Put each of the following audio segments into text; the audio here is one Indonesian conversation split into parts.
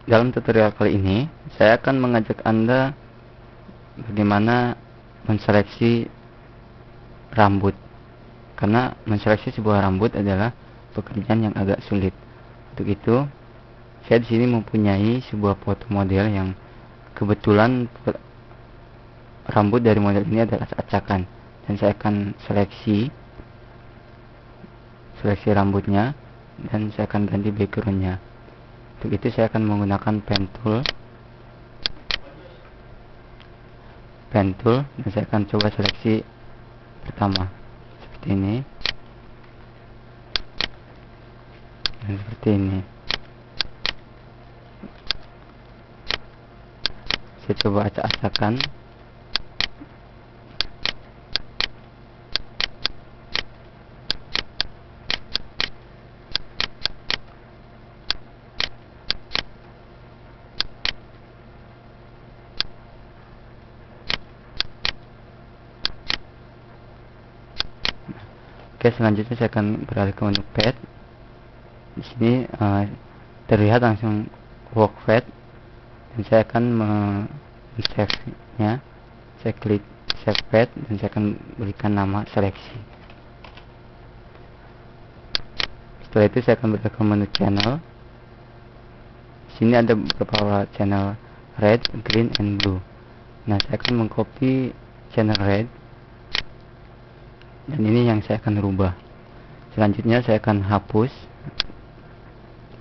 Dalam tutorial kali ini, saya akan mengajak Anda bagaimana menseleksi rambut. Karena menseleksi sebuah rambut adalah pekerjaan yang agak sulit. Untuk itu, saya di sini mempunyai sebuah foto model yang kebetulan rambut dari model ini adalah acakan, dan saya akan seleksi rambutnya, dan saya akan ganti backgroundnya. Untuk itu saya akan menggunakan pen tool dan saya akan coba seleksi pertama seperti ini dan seperti ini. Saya coba acak-acakan. Oke, selanjutnya saya akan beralih ke menu pad. Di sini terlihat langsung work pad, dan saya akan men-save-nya. Saya klik save pad dan saya akan berikan nama seleksi. Setelah itu saya akan beralih ke menu channel. Di sini ada beberapa channel red, green, and blue. Nah, saya akan mengcopy channel red, dan ini yang saya akan rubah. Selanjutnya saya akan hapus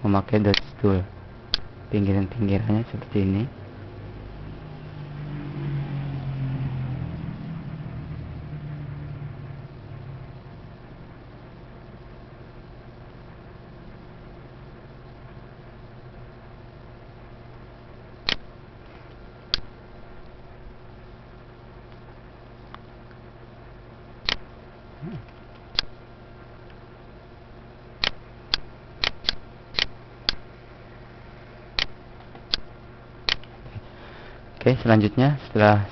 memakai dot tool pinggiran-pinggirannya seperti ini. Oke, selanjutnya setelah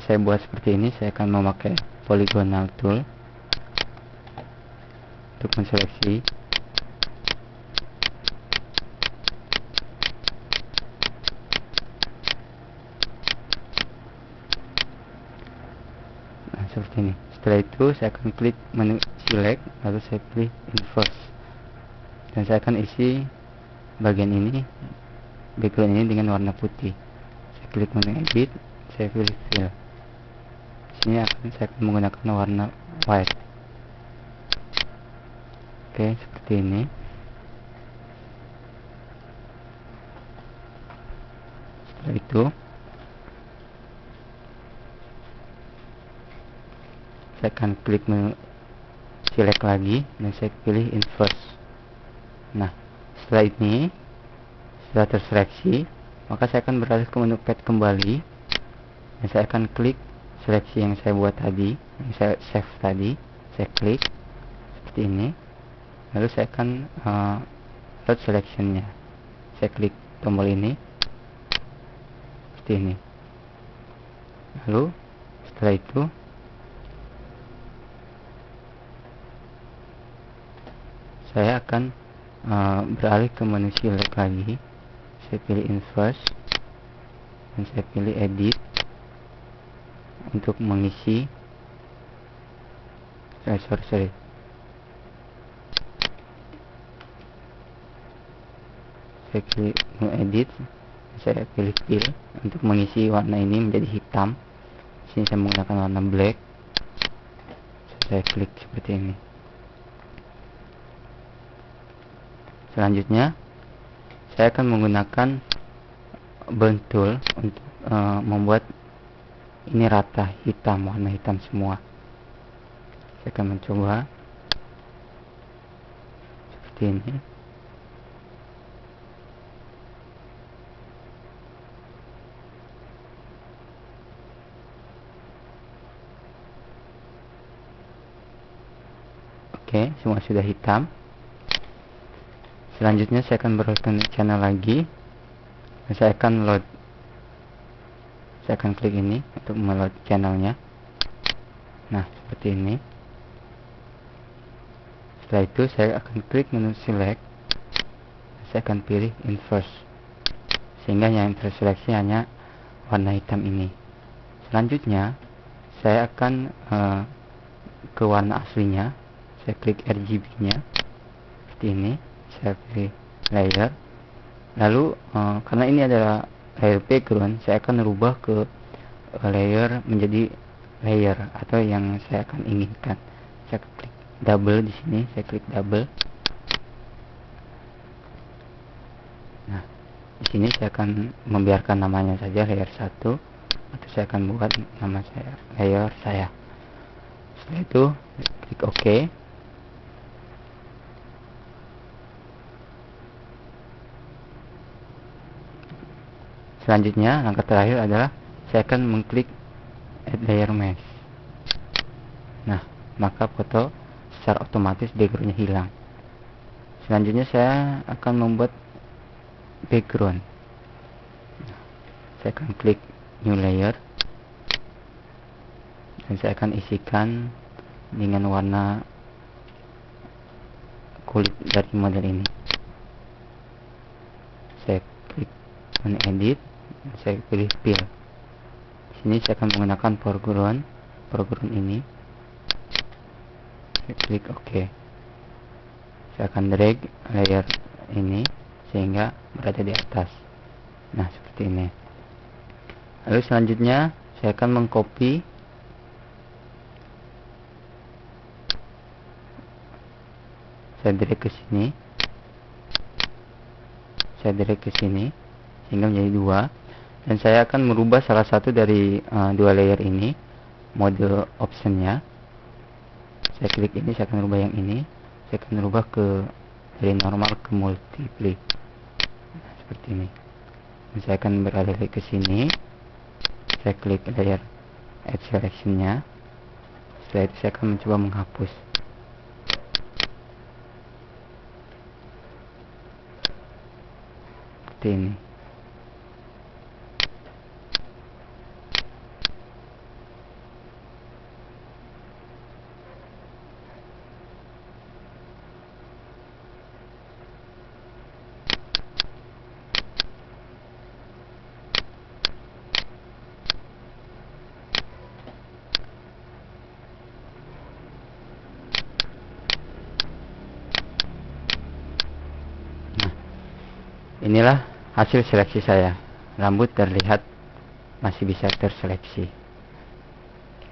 saya buat seperti ini, saya akan memakai polygonal tool untuk menseleksi. Nah, seperti ini. Setelah itu saya akan klik menu select, lalu saya pilih inverse, dan saya akan isi bagian ini, background ini dengan warna putih. Klik menu edit, saya pilih fill. Sini saya akan menggunakan warna white. Oke, seperti ini. Setelah itu saya akan klik menu select lagi dan saya pilih inverse. Nah, setelah ini sudah terseleksi, maka saya akan beralih ke menu pad kembali dan saya akan klik seleksi yang saya buat tadi, yang saya save tadi. Saya klik seperti ini, lalu saya akan load selectionnya. Saya klik tombol ini seperti ini. Lalu setelah itu saya akan beralih ke menu select lagi. Saya pilih inverse dan saya pilih edit untuk mengisi sorry. Saya pilih menu edit, saya pilih fill untuk mengisi warna ini menjadi hitam. Sini saya menggunakan warna black. Saya klik seperti ini. Selanjutnya saya akan menggunakan burn tool untuk membuat ini rata hitam, warna hitam semua. Saya akan mencoba seperti ini. Oke, semua sudah hitam. Selanjutnya saya akan beralih ke channel lagi dan saya akan load. Saya akan klik ini untuk meload channelnya. Nah, seperti ini. Setelah itu saya akan klik menu select. Saya akan pilih inverse. sehingga yang terseleksi hanya warna hitam ini. Selanjutnya saya akan ke warna aslinya. Saya klik RGB nya seperti ini, saya pilih layer, lalu karena ini adalah layer background, saya akan rubah ke layer menjadi layer atau yang saya akan inginkan. Saya klik double di sini, saya klik double. Nah, di sini saya akan membiarkan namanya saja layer 1, atau saya akan buat nama saya layer saya. Setelah itu klik OK. Selanjutnya langkah terakhir adalah saya akan mengklik add layer mesh. Nah, maka foto secara otomatis backgroundnya hilang. Selanjutnya saya akan membuat background. Saya akan klik new layer dan saya akan isikan dengan warna kulit dari model ini. Saya klik edit, saya pilih fill. Di sini saya akan menggunakan foreground ini. Saya klik OK. Saya akan drag layer ini sehingga berada di atas. Nah, seperti ini. Lalu selanjutnya saya akan mengcopy saya drag ke sini. Saya drag ke sini sehingga menjadi 2, dan saya akan merubah salah satu dari 2 layer ini, mode optionnya. Saya klik ini, saya akan rubah yang ini. Saya akan rubah dari normal ke multiply. Nah, seperti ini. Dan saya akan beralih ke sini. Saya klik layer add selection-nya. Setelah itu saya akan mencoba menghapus. Seperti ini. Inilah hasil seleksi saya. Rambut terlihat masih bisa terseleksi.